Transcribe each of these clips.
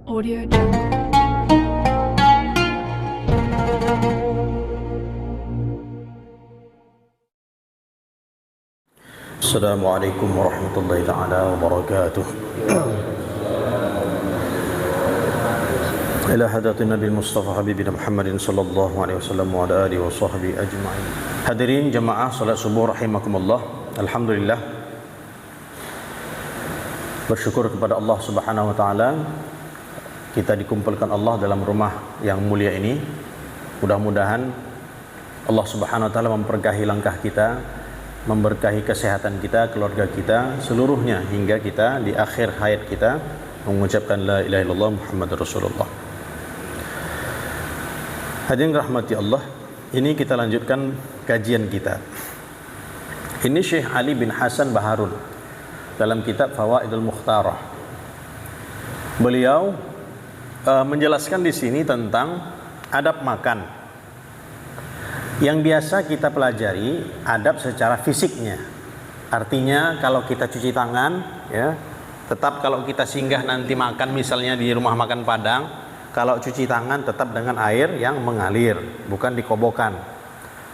Audio Jungle. Assalamualaikum warahmatullahi taala wabarakatuh. Ila hadatin Nabi Mustafa Habibina Muhammadin sallallahu alaihi wasallam wa ala alihi wa sahbihi ajma'in. Hadirin jamaah salat subuh rahimakumullah. Alhamdulillah, bersyukur kepada Allah Subhanahu wa taala kita dikumpulkan Allah dalam rumah yang mulia ini. Mudah-mudahan Allah Subhanahu wa taala memberkahi langkah kita, memberkahi kesehatan kita, keluarga kita, seluruhnya hingga kita di akhir hayat kita mengucapkan la ilaha illallah Muhammadur Rasulullah. Hadirin rahmati Allah, ini kita lanjutkan kajian kita. Ini Syekh Ali bin Hasan Baharun dalam kitab Fawaidul Mukhtarah. Beliau menjelaskan di sini tentang adab makan. Yang biasa kita pelajari adab secara fisiknya. Artinya kalau kita cuci tangan, ya, tetap kalau kita singgah nanti makan misalnya di rumah makan Padang, kalau cuci tangan tetap dengan air yang mengalir, bukan dikobokan.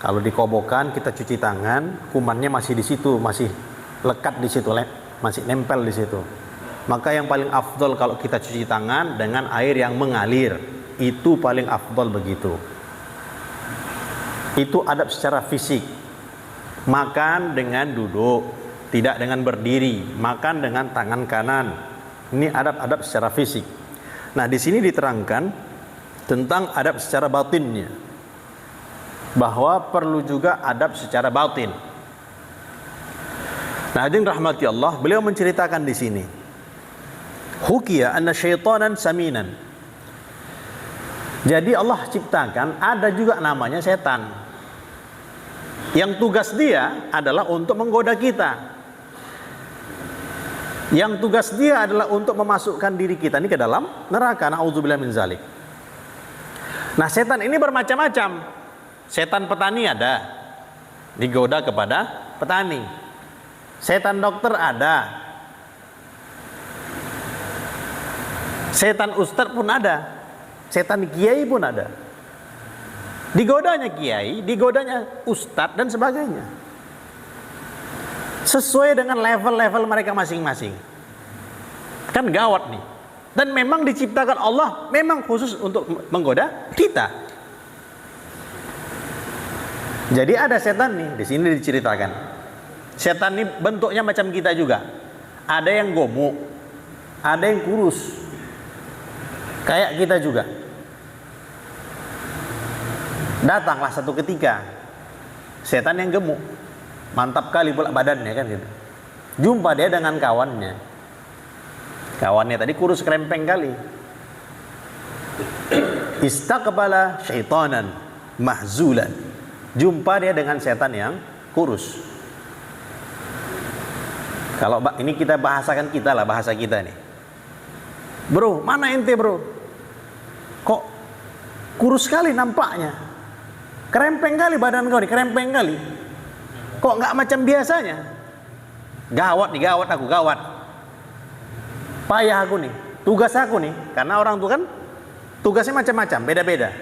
Kalau dikobokan kita cuci tangan, kumannya masih di situ, masih lekat di situ, masih nempel di situ. Maka yang paling afdol kalau kita cuci tangan dengan air yang mengalir, itu paling afdol begitu. Itu adab secara fisik. Makan dengan duduk, tidak dengan berdiri. Makan dengan tangan kanan. Ini adab-adab secara fisik. Nah, di sini diterangkan tentang adab secara batinnya, bahwa perlu juga adab secara batin. Nah, hadirin rahmati Allah, beliau menceritakan di sini. Hukiya anna syaitanan saminan. Jadi Allah ciptakan ada juga namanya setan, yang tugas dia adalah untuk menggoda kita. Yang tugas dia adalah untuk memasukkan diri kita ini ke dalam neraka. Na'udzubillah min zalik. Nah, setan ini bermacam-macam. Setan petani ada, digoda kepada petani. Setan dokter ada. Setan ustadz pun ada. Setan kiai pun ada. Digodanya kiai, digodanya ustadz dan sebagainya. Sesuai dengan level-level mereka masing-masing. Kan gawat nih. Dan memang diciptakan Allah memang khusus untuk menggoda kita. Jadi ada setan nih, di sini diceritakan. Setan ini bentuknya macam kita juga. Ada yang gemuk, ada yang kurus. Kayak kita juga. Datanglah satu ketika setan yang gemuk, mantap kali pula badannya kan gitu. Jumpa dia dengan kawannya. Kawannya tadi kurus kerempeng kali. Istaqbala syaitanan mahzulan. Jumpa dia dengan setan yang kurus. Kalau ini kita bahasakan kita lah, bahasa kita nih. Bro, mana ente bro? Kok kurus sekali nampaknya? Kerempeng kali badan kau nih, kerempeng kali. Kok nggak macam biasanya? Gawat nih, gawat aku, gawat. Payah aku nih, tugas aku nih. Karena orang tuh kan tugasnya macam-macam, beda-beda.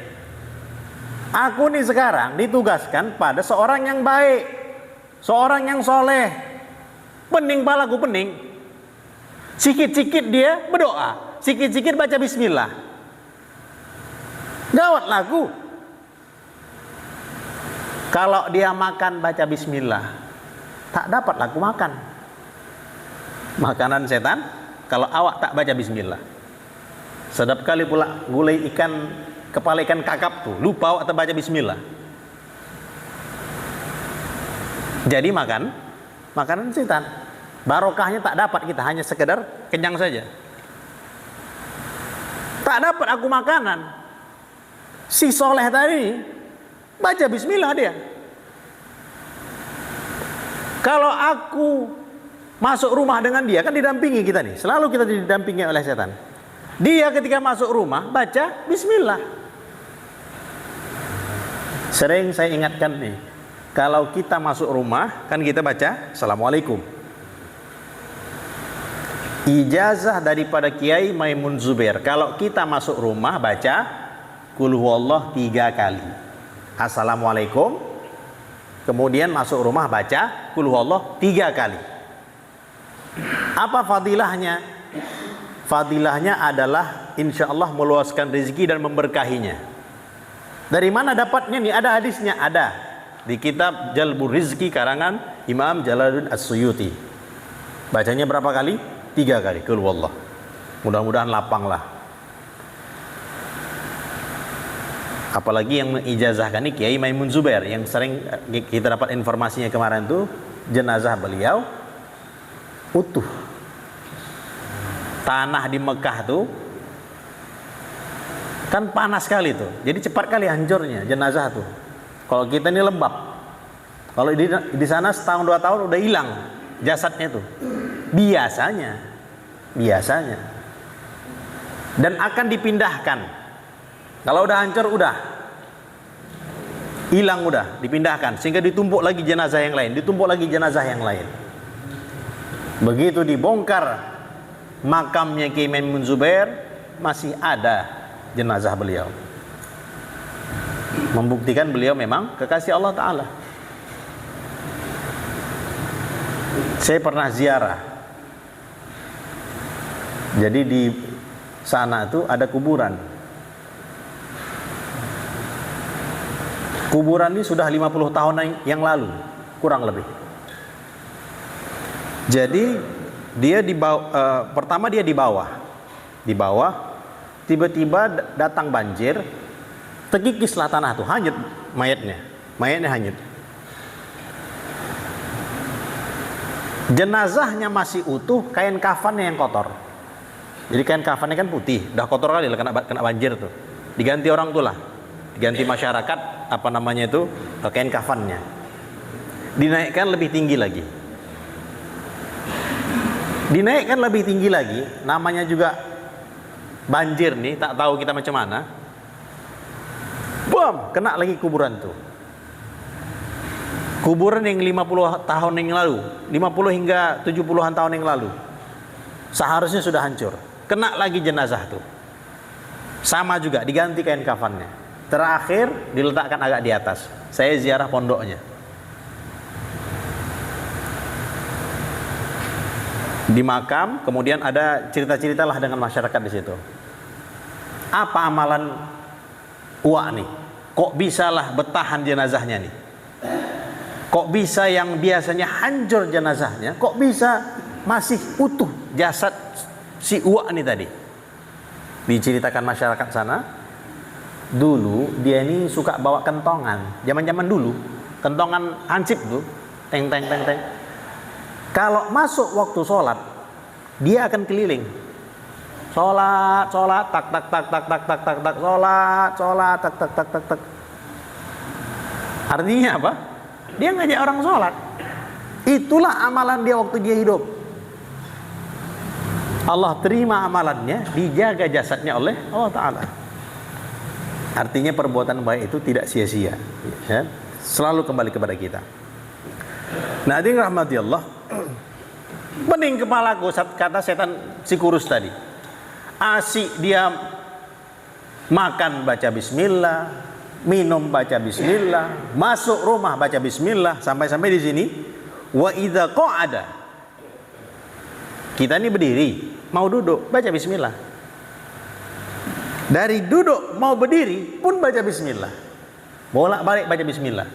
Aku nih sekarang ditugaskan pada seorang yang baik, seorang yang soleh. Pening palaku, pening. Sikit-sikit dia berdoa, sikit-sikit baca bismillah. Gawat laku. Kalau dia makan baca bismillah, tak dapat laku makan. Makanan setan, kalau awak tak baca bismillah. Sedap kali pula gulai ikan, kepala ikan kakap tuh, lupa awak tak baca bismillah. Jadi makanan setan. Barokahnya tak dapat kita, hanya sekedar kenyang saja. Tak dapat aku makanan. Si soleh tadi baca bismillah dia. Kalau aku masuk rumah dengan dia, kan didampingi kita nih. Selalu kita didampingi oleh setan. Dia ketika masuk rumah baca bismillah. Sering saya ingatkan nih, kalau kita masuk rumah kan kita baca assalamualaikum. ijazah daripada Kiai Maimun Zubair. Kalau kita masuk rumah baca Qul huwallah 3 kali. Assalamualaikum. Kemudian masuk rumah baca Qul huwallah 3 kali. Apa fadilahnya? Fadilahnya adalah insya Allah meluaskan rezeki dan memberkahinya. Dari mana dapatnya nih? Ada hadisnya, ada di kitab Jalbur Rizki karangan Imam Jalaluddin As-Suyuti. Bacanya berapa kali? 3 kali Qul huwallah. Mudah-mudahan lapang lah. Apalagi yang mengijazahkan ini Kiai Maimun Zubair, yang sering kita dapat informasinya kemarin tuh jenazah beliau utuh. Tanah di Mekah tuh kan panas sekali tuh, jadi cepat kali hancurnya jenazah tuh. Kalau kita ini lembab, kalau di sana setahun 2 tahun udah hilang jasadnya tuh. Biasanya, dan akan dipindahkan. Kalau udah hancur, udah hilang, udah dipindahkan, sehingga ditumpuk lagi jenazah yang lain, Begitu dibongkar makamnya Kiai Maimun Zubair, masih ada jenazah beliau, membuktikan beliau memang kekasih Allah Ta'ala. Saya pernah ziarah. Jadi di sana tuh ada kuburan. Kuburan ini sudah 50 tahun yang lalu, kurang lebih. Jadi dia pertama dia di bawah, tiba-tiba datang banjir, terkikislah tanah tuh, hanyut mayatnya hanyut. Jenazahnya masih utuh, kain kafannya yang kotor. Jadi kain kafannya kan putih, udah kotor kali lah kena banjir tuh. Diganti orang tuh lah, diganti masyarakat kain kafannya. Dinaikkan lebih tinggi lagi. Namanya juga banjir nih, tak tahu kita macam mana. Bom, kena lagi kuburan tuh. Kuburan yang 50 tahun yang lalu, 50 hingga 70-an tahun yang lalu, seharusnya sudah hancur. Kena lagi jenazah tuh. Sama juga, diganti kain kafannya. Terakhir diletakkan agak di atas. Saya ziarah pondoknya. Di makam, kemudian ada cerita-cerita lah dengan masyarakat di situ. Apa amalan Uwa nih? Kok bisalah bertahan jenazahnya nih? Kok bisa yang biasanya hancur jenazahnya, kok bisa masih utuh jasad si Uwa nih tadi? Diceritakan masyarakat sana, dulu dia ini suka bawa kentongan. Zaman-zaman dulu, kentongan hansip tuh, teng. Kalau masuk waktu sholat, dia akan keliling. Sholat, tak, sholat, tak. Artinya apa? Dia ngajak orang sholat. Itulah amalan dia waktu dia hidup. Allah terima amalannya, dijaga jasadnya oleh Allah Ta'ala. Artinya perbuatan baik itu tidak sia-sia, ya? Selalu kembali kepada kita. Nah, hadirin rahmati Allah, pening kepalaku, kata setan si kurus tadi. Asik dia makan baca bismillah, minum baca bismillah, masuk rumah baca bismillah, sampai di sini. Wa idza qa'ada, kita ini berdiri, mau duduk baca bismillah. Dari duduk mau berdiri pun baca bismillah. Bolak-balik baca bismillah.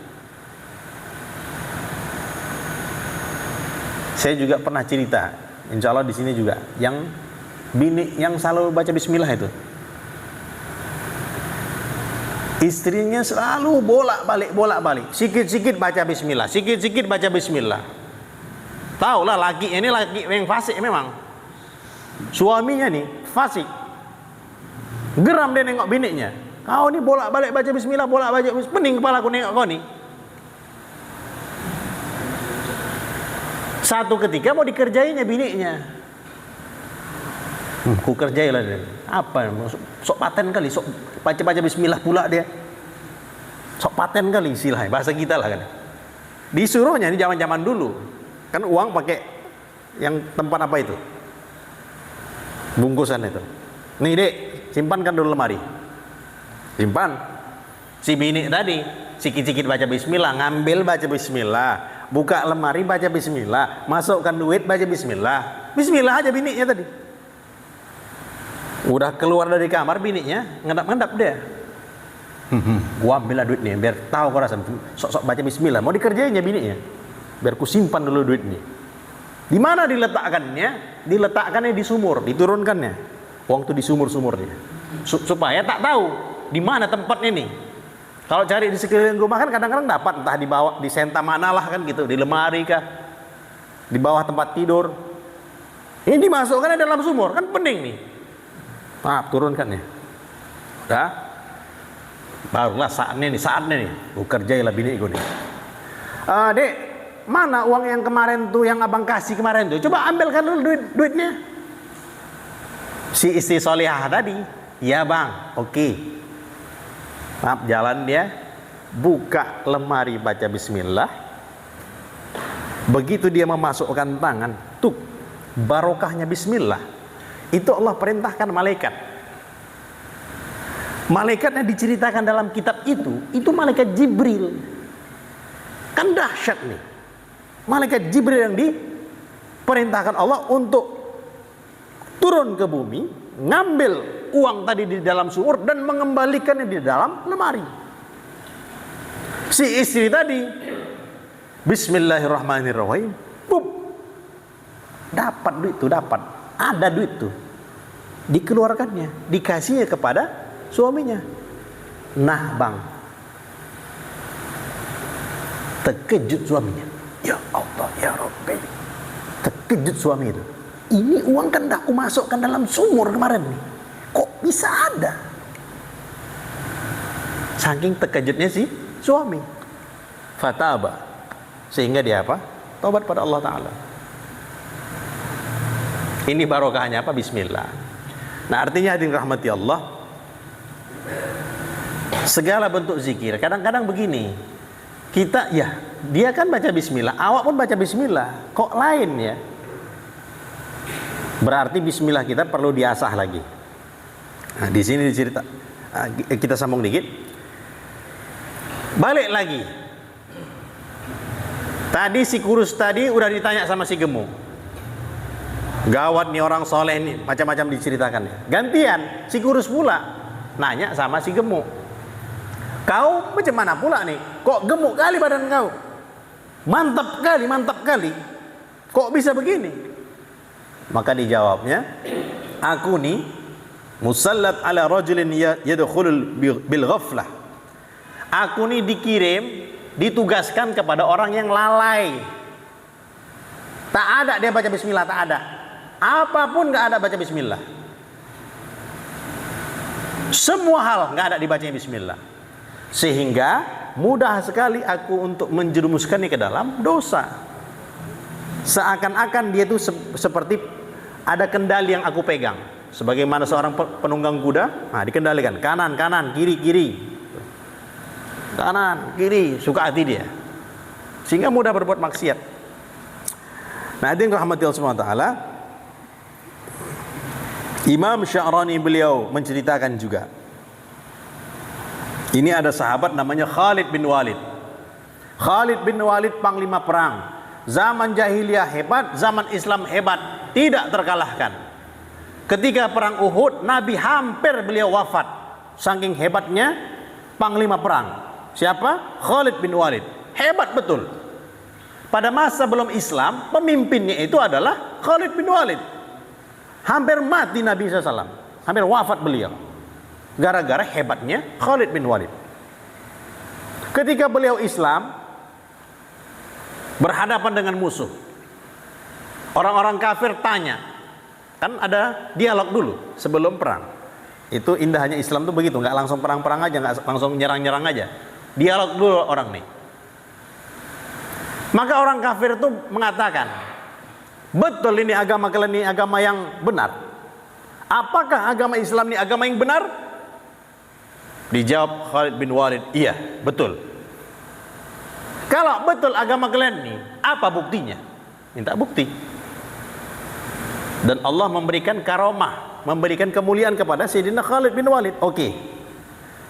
Saya juga pernah cerita, insya Allah di sini juga, yang bini yang selalu baca bismillah itu, istrinya selalu bolak-balik, sikit-sikit baca bismillah, sikit-sikit baca bismillah. Tahu lah laki ini laki yang fasik memang. Suaminya nih fasik. Geram dia nengok bininya. Kau ni bolak-balik baca bismillah, bolak-balik, pening kepala aku nengok kau ni. Satu ketika mau dikerjainya bininya. Ku kerjai lah dia. Apa? Sok paten kali, sok baca-baca bismillah pula dia. Sok paten kali istilahnya, bahasa kita lah kan. Disuruhnya ini zaman-zaman dulu. Kan uang pakai yang tempat apa itu? bungkusan itu. Nih dek, simpankan dulu lemari. Simpan. Si bini tadi sikit-sikit baca bismillah, ngambil baca bismillah, buka lemari baca bismillah, masukkan duit baca bismillah. Bismillah aja bininya tadi. Udah keluar dari kamar bininya ngendap-ngendap dia. Gua ambil duit nih biar tahu kau rasa sok-sok baca bismillah. Mau dikerjainnya bininya. Biar ku simpan dulu duitnya. Di mana diletakkannya? Diletakkannya di sumur, diturunkannya. Uang itu di sumur-sumurnya. Supaya tak tahu di mana tempatnya nih. Kalau cari di sekeliling rumah kan kadang-kadang dapat, entah di bawah, di senta mana lah kan gitu, di lemari kah, di bawah tempat tidur. Ini dimasukkan dalam sumur, kan pening nih. Maaf, turunkan ya. Udah, barulah saatnya nih, kerjailah bini gue nih. Dek, mana uang yang kemarin tuh, yang abang kasih kemarin tuh? Coba ambilkan dulu duitnya. Si istri solihah tadi, ya bang, oke. Maaf, jalan dia, buka lemari baca bismillah. Begitu dia memasukkan tangan, tuh barokahnya bismillah. Itu Allah perintahkan malaikat. Malaikatnya diceritakan dalam kitab itu malaikat Jibril. Kan dahsyat nih. Malaikat Jibril yang diperintahkan Allah untuk turun ke bumi, ngambil uang tadi di dalam sumur dan mengembalikannya di dalam lemari. Si istri tadi bismillahirrahmanirrahim, dapat duit tuh, ada duit tuh, dikeluarkannya, dikasihnya kepada suaminya. Nah bang, terkejut suaminya. Ya Allah ya Rabbi, terkejut suami itu. Ini uang kan dah aku masukkan dalam sumur kemarin nih, kok bisa ada? Saking terkejutnya si suami. Fataba, sehingga dia apa? Taubat pada Allah Ta'ala. Ini barokahnya apa? Bismillah. Nah artinya hadirin rahmati Allah, segala bentuk zikir kadang-kadang begini, kita ya, dia kan baca bismillah, awak pun baca bismillah, kok lain ya? Berarti bismillah kita perlu diasah lagi. Nah, di sini dicerita, kita sambung dikit. Balik lagi. Tadi si kurus tadi udah ditanya sama si gemuk. Gawat nih orang soleh nih, macam-macam diceritakan. Gantian, si kurus pula nanya sama si gemuk. Kau macam mana pula nih? Kok gemuk kali badan kau? Mantap kali. Kok bisa begini? Maka dijawabnya, aku nih musallat ala rajulin yadkhulul bil ghaflah. Aku nih dikirim, ditugaskan kepada orang yang lalai. Tak ada dia baca bismillah, tak ada. Apapun enggak ada baca bismillah. Semua hal enggak ada dibacanya bismillah. Sehingga mudah sekali aku untuk menjerumuskannya ke dalam dosa. Seakan-akan dia itu seperti ada kendali yang aku pegang. Sebagaimana seorang penunggang kuda, nah dikendalikan kanan, kiri. Kanan, kiri, suka hati dia. Sehingga mudah berbuat maksiat. Nah, hadirin rahmatillah subhanahu wa ta'ala, Imam Sya'rani beliau menceritakan juga. Ini ada sahabat namanya Khalid bin Walid. Khalid bin Walid panglima perang. Zaman jahiliyah hebat, zaman Islam hebat, tidak terkalahkan. Ketika perang Uhud, Nabi hampir beliau wafat. Saking hebatnya panglima perang. Siapa? Khalid bin Walid. Hebat betul. Pada masa belum Islam, pemimpinnya itu adalah Khalid bin Walid. Hampir mati Nabi SAW. Hampir wafat beliau. Gara-gara hebatnya Khalid bin Walid. Ketika beliau Islam, berhadapan dengan musuh, orang-orang kafir tanya, kan ada dialog dulu sebelum perang. Itu indahnya Islam tuh begitu, nggak langsung perang-perang aja, nggak langsung nyerang-nyerang aja, dialog dulu orang nih. Maka orang kafir itu mengatakan, betul ini agama kalian ini agama yang benar? Apakah agama Islam ini agama yang benar? Dijawab Khalid bin Walid, iya betul. Kalau betul agama kalian ini, apa buktinya? Minta bukti. Dan Allah memberikan karomah memberikan kemuliaan kepada Sayyidina Khalid bin Walid. Oke.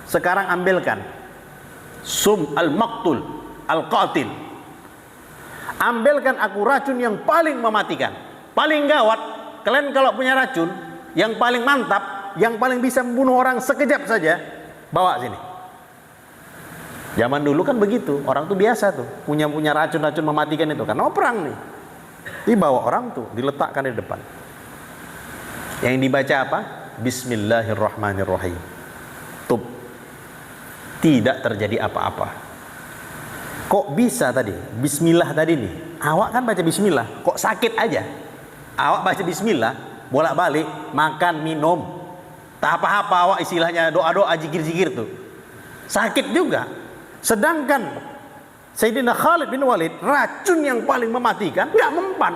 Sekarang ambilkan sum al-maqtul, al-qatil. Ambilkan aku racun yang paling mematikan, paling gawat. Kalian kalau punya racun yang paling mantap, yang paling bisa membunuh orang sekejap saja, bawa sini. Zaman dulu kan begitu, orang tuh biasa tuh punya racun-racun mematikan itu karena perang nih. Dibawa orang tuh, diletakkan di depan. Yang dibaca apa? Bismillahirrahmanirrahim. Tub. Tidak terjadi apa-apa. Kok bisa tadi? Bismillah tadi nih. Awak kan baca bismillah, kok sakit aja? Awak baca bismillah, bolak-balik, makan, minum. Tak apa-apa awak istilahnya doa-doa, zikir-zikir tuh. Sakit juga. Sedangkan Sayyidina Khalid bin Walid, racun yang paling mematikan, nggak mempan.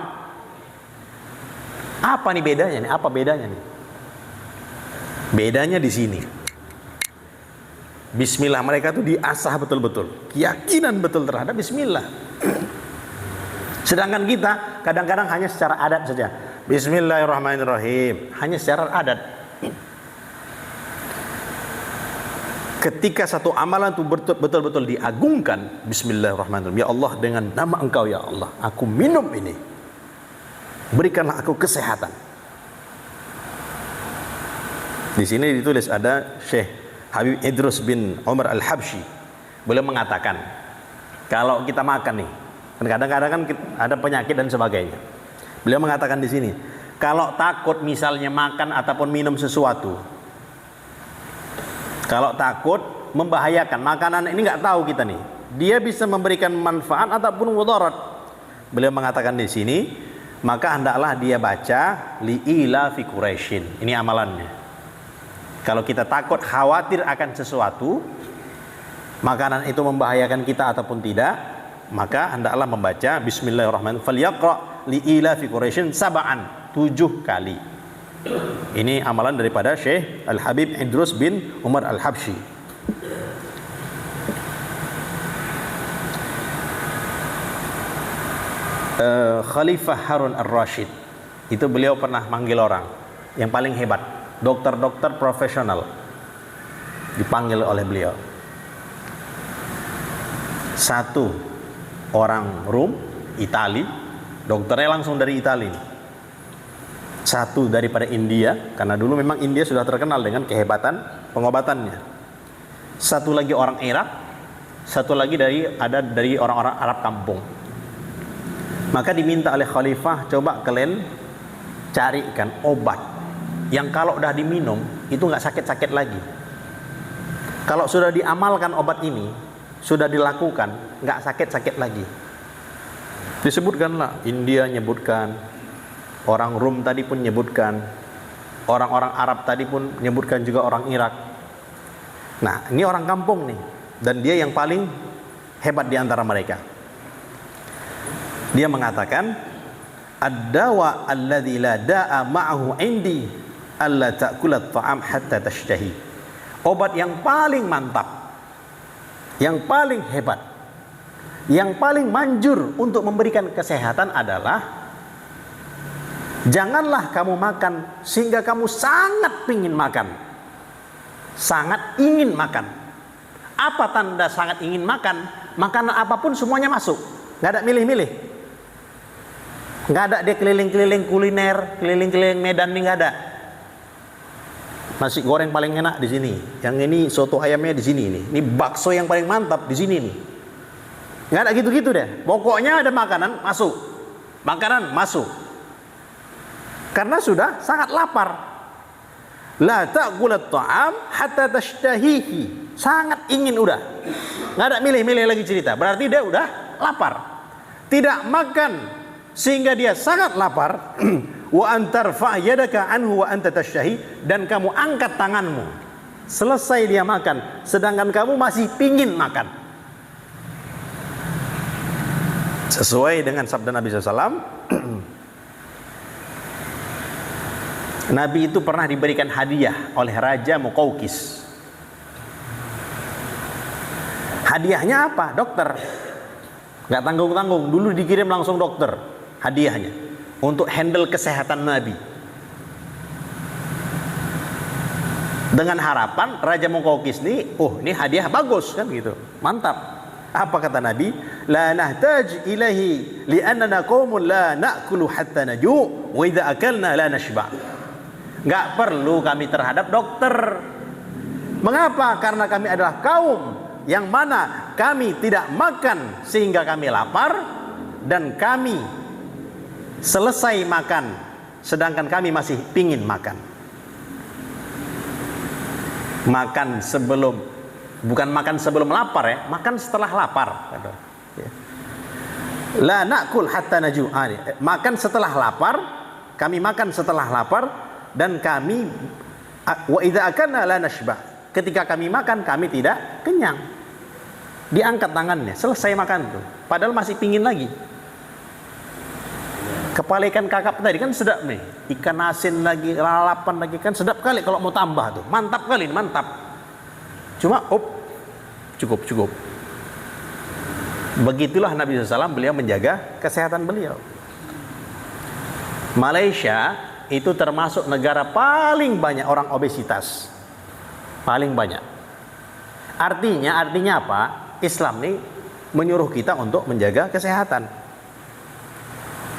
Apa nih bedanya nih? Apa bedanya nih? Bedanya di sini. Bismillah mereka tuh diasah betul-betul, keyakinan betul terhadap Bismillah. Sedangkan kita kadang-kadang hanya secara adat saja. Bismillahirrahmanirrahim, hanya secara adat. Ketika satu amalan itu betul-betul diagungkan, Bismillahirrahmanirrahim, ya Allah dengan nama Engkau ya Allah, aku minum ini, berikanlah aku kesehatan. Di sini ditulis ada Syekh Habib Idrus bin Umar Al-Habsyi. Beliau mengatakan, kalau kita makan nih, kadang-kadang kan ada penyakit dan sebagainya. Beliau mengatakan di sini, kalau takut misalnya makan ataupun minum sesuatu, kalau takut membahayakan makanan ini, nggak tahu kita nih, dia bisa memberikan manfaat ataupun mudarat. Beliau mengatakan di sini, maka hendaklah dia baca li'ila fi Quraisyin. Ini amalannya. Kalau kita takut khawatir akan sesuatu, makanan itu membahayakan kita ataupun tidak, maka hendaklah membaca Bismillahirrahmanirrahim. Falyaqra li'ila fi Quraisyin sab'an, 7 kali. Ini amalan daripada Syekh Al-Habib Idrus bin Umar Al-Habsyi. Khalifah Harun Ar-Rasyid itu beliau pernah manggil orang yang paling hebat, dokter-dokter profesional dipanggil oleh beliau. Satu orang Rum, Itali, dokternya langsung dari Itali. Satu daripada India, karena dulu memang India sudah terkenal dengan kehebatan pengobatannya. Satu lagi orang Irak, satu lagi dari orang-orang Arab kampung. Maka diminta oleh khalifah, coba kalian carikan obat yang kalau udah diminum itu nggak sakit-sakit lagi. Kalau sudah diamalkan obat ini, sudah dilakukan, nggak sakit-sakit lagi. Disebutkanlah, India nyebutkan, orang Rum tadi pun nyebutkan, orang-orang Arab tadi pun nyebutkan juga, orang Irak. Nah, ini orang kampung nih, dan dia yang paling hebat di antara mereka. Dia mengatakan, ad-dawa alladzi la da'a ma'ahu indi alla ta'kula at-ta'am hatta tashtahi. Obat yang paling mantap, yang paling hebat, yang paling manjur untuk memberikan kesehatan adalah janganlah kamu makan sehingga kamu sangat ingin makan. Sangat ingin makan. Apa tanda sangat ingin makan? Makanan apapun semuanya masuk, nggak ada milih-milih. Nggak ada dia keliling-keliling kuliner, keliling-keliling Medan, nih nggak ada. Nasi goreng paling enak di sini, yang ini soto ayamnya di sini nih, ini bakso yang paling mantap di sini nih. Nggak ada gitu-gitu deh. Pokoknya ada makanan masuk, makanan masuk. Karena sudah sangat lapar. La ta'kulat ta'am hatta tashtahihi. Sangat ingin udah. Nggak ada milih-milih lagi cerita. Berarti dia udah lapar. Tidak makan sehingga dia sangat lapar. Wa antarfa yadaka anhu wa anta tashtahi, dan kamu angkat tanganmu selesai dia makan sedangkan kamu masih pingin makan. Sesuai dengan sabda Nabi SAW, Nabi itu pernah diberikan hadiah oleh Raja Muqawqis. Hadiahnya apa? Dokter. Nggak tanggung-tanggung, dulu dikirim langsung dokter hadiahnya untuk handle kesehatan Nabi. Dengan harapan Raja Muqawqis nih, oh ini hadiah bagus kan gitu, mantap. Apa kata Nabi? La nahtaj ilahi li'annana qaumun la na'kulu hatta naju' wa idza akalna la nashba'. Enggak perlu kami terhadap dokter. Mengapa? Karena kami adalah kaum yang mana kami tidak makan sehingga kami lapar, dan kami selesai makan sedangkan kami masih pingin makan. Makan sebelum, bukan makan sebelum lapar ya, makan setelah lapar. La na'kul hatta naju'. Makan setelah lapar, kami makan setelah lapar, dan kami wa idza akalna la nashba'. Ketika kami makan kami tidak kenyang. Diangkat tangannya, selesai makan tuh. Padahal masih pingin lagi. Kepala ikan kakap tadi kan sedap nih, ikan asin lagi, lalapan lagi, kan sedap kali kalau mau tambah tuh, mantap kali, mantap. Cuma cukup. Begitulah Nabi SAW, beliau menjaga kesehatan beliau. Malaysia itu termasuk negara paling banyak orang obesitas, paling banyak. Artinya apa? Islam nih menyuruh kita untuk menjaga kesehatan.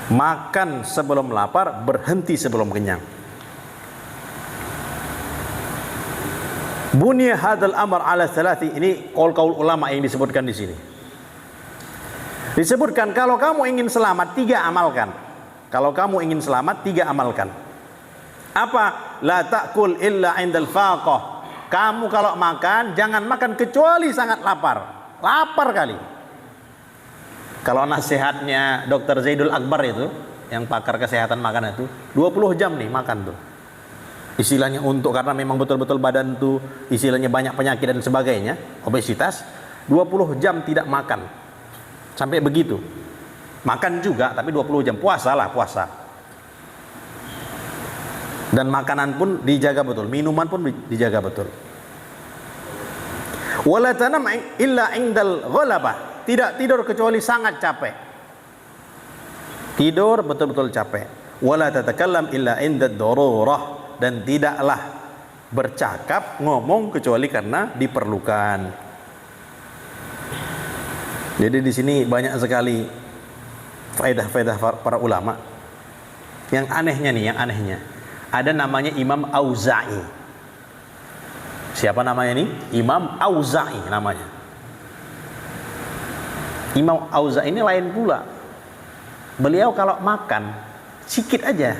Makan sebelum lapar, berhenti sebelum kenyang. Bunya hadzal amr ala thalathi, ini qaul ulama yang disebutkan di sini. Disebutkan kalau kamu ingin selamat, 3 amalkan. Kalau kamu ingin selamat, 3 amalkan. Apa? La ta'kul illa 'indal faqah. Kamu kalau makan jangan makan kecuali sangat lapar. Lapar kali. Kalau nasihatnya Dr. Zaidul Akbar itu, yang pakar kesehatan makanan itu, 20 jam nih makan tuh. Istilahnya untuk, karena memang betul-betul badan tuh istilahnya banyak penyakit dan sebagainya, obesitas, 20 jam tidak makan. Sampai begitu. Makan juga tapi 20 jam, puasa. Dan makanan pun dijaga betul, minuman pun dijaga betul. Wala tanam illa 'indal ghalabah. Tidak tidur kecuali sangat capek. Tidur betul-betul capek. Wala tatakallam illa 'indad darurah, dan tidaklah bercakap, ngomong kecuali karena diperlukan. Jadi di sini banyak sekali faedah-faedah para ulama. Yang anehnya ada namanya Imam Auza'i. Siapa namanya ini? Imam Auza'i namanya. Imam Auza'i ini lain pula. Beliau kalau makan sikit aja.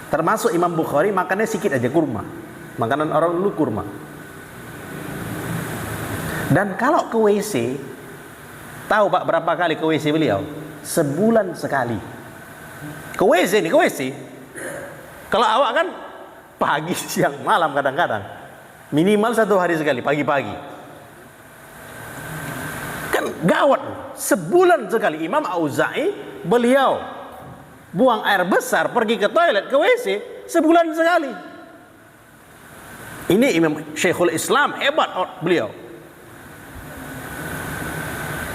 Termasuk Imam Bukhari makannya sikit aja, kurma. Makanan orang dulu kurma. Dan kalau ke WC, tahu Pak berapa kali ke WC beliau? Sebulan sekali. Ke WC nih, ke WC. Kalau awak kan pagi, siang, malam kadang-kadang. Minimal 1 hari sekali, pagi-pagi. Gawat, sebulan sekali Imam Auza'i beliau buang air besar, pergi ke toilet, ke WC sebulan sekali. Ini Imam Syekhul Islam, hebat beliau.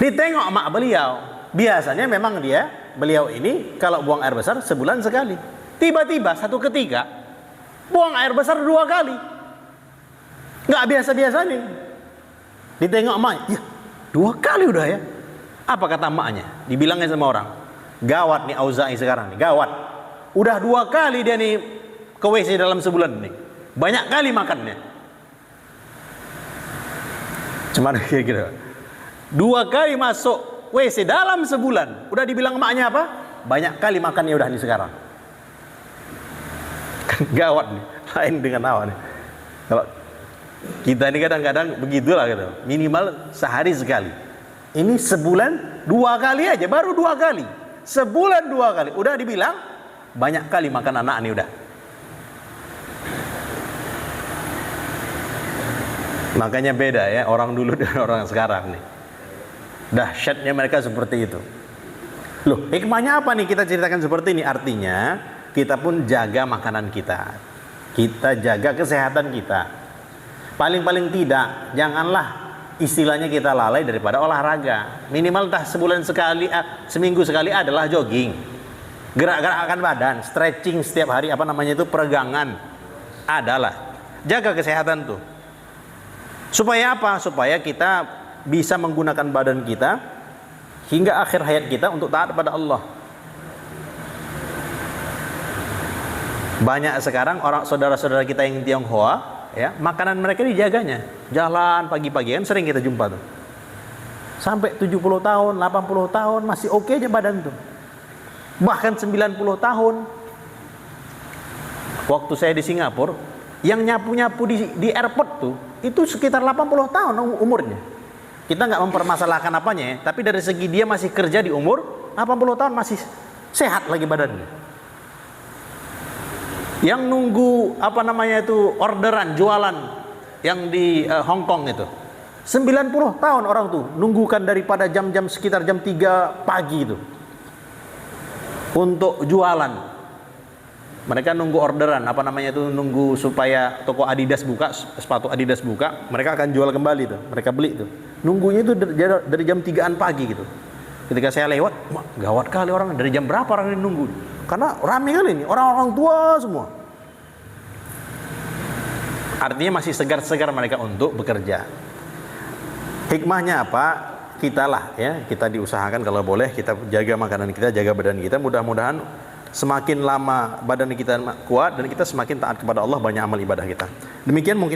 Ditengok mak beliau, biasanya memang beliau ini kalau buang air besar sebulan sekali. Tiba-tiba satu ketika buang air besar 2 kali. Nggak biasa-biasa nih. Ditengok mak, ya 2 kali udah ya. Apa kata emaknya? Dibilangnya sama orang, gawat nih Auza'i sekarang nih, gawat. Udah 2 kali dia nih ke WC dalam sebulan nih. Banyak kali makannya. Cuman kira-kira 2 kali masuk WC dalam sebulan. Udah dibilang emaknya apa? Banyak kali makannya udah nih sekarang. Kan gawat nih. Lain dengan awak nih. Kalau kita ini kadang-kadang begitulah gitu. Minimal sehari sekali. Ini sebulan 2 kali aja, baru 2 kali. Sebulan 2 kali. Udah dibilang banyak kali makan anak nih udah. Makanya beda ya orang dulu dan orang sekarang nih. Dahsyatnya mereka seperti itu. Loh, hikmahnya apa nih kita ceritakan seperti ini? Artinya kita pun jaga makanan kita. Kita jaga kesehatan kita. Paling-paling tidak, janganlah istilahnya kita lalai daripada olahraga. Minimal entah sebulan sekali, seminggu sekali adalah jogging. Gerak-gerakkan badan, stretching setiap hari, apa namanya itu, peregangan. Adalah. Jaga kesehatan tuh. Supaya apa? Supaya kita bisa menggunakan badan kita hingga akhir hayat kita untuk taat pada Allah. Banyak sekarang orang saudara-saudara kita yang Tionghoa, ya, makanan mereka dijaganya. Jalan pagi-pagi kan sering kita jumpa tuh. Sampai 70 tahun, 80 tahun masih oke aja badan tuh. Bahkan 90 tahun. Waktu saya di Singapura, yang nyapu-nyapu di airport tuh itu sekitar 80 tahun umurnya. Kita nggak mempermasalahkan apanya ya, tapi dari segi dia masih kerja di umur 80 tahun masih sehat lagi badannya. Yang nunggu apa namanya itu orderan jualan yang di Hong Kong itu 90 tahun orang tuh nunggukan daripada jam-jam sekitar jam 3 pagi itu untuk jualan. Mereka nunggu orderan, apa namanya itu, nunggu supaya toko Adidas buka, sepatu Adidas buka, mereka akan jual kembali tuh, mereka beli tuh. Nunggunya itu dari jam 3-an pagi gitu. Ketika saya lewat, gawat kali orang, dari jam berapa orang ini nunggu? Karena rame kali ini, orang-orang tua semua. Artinya masih segar-segar mereka untuk bekerja. Hikmahnya apa? Kita lah ya, kita diusahakan kalau boleh kita jaga makanan kita, jaga badan kita, mudah-mudahan semakin lama badan kita kuat dan kita semakin taat kepada Allah, banyak amal ibadah kita. Demikian mungkin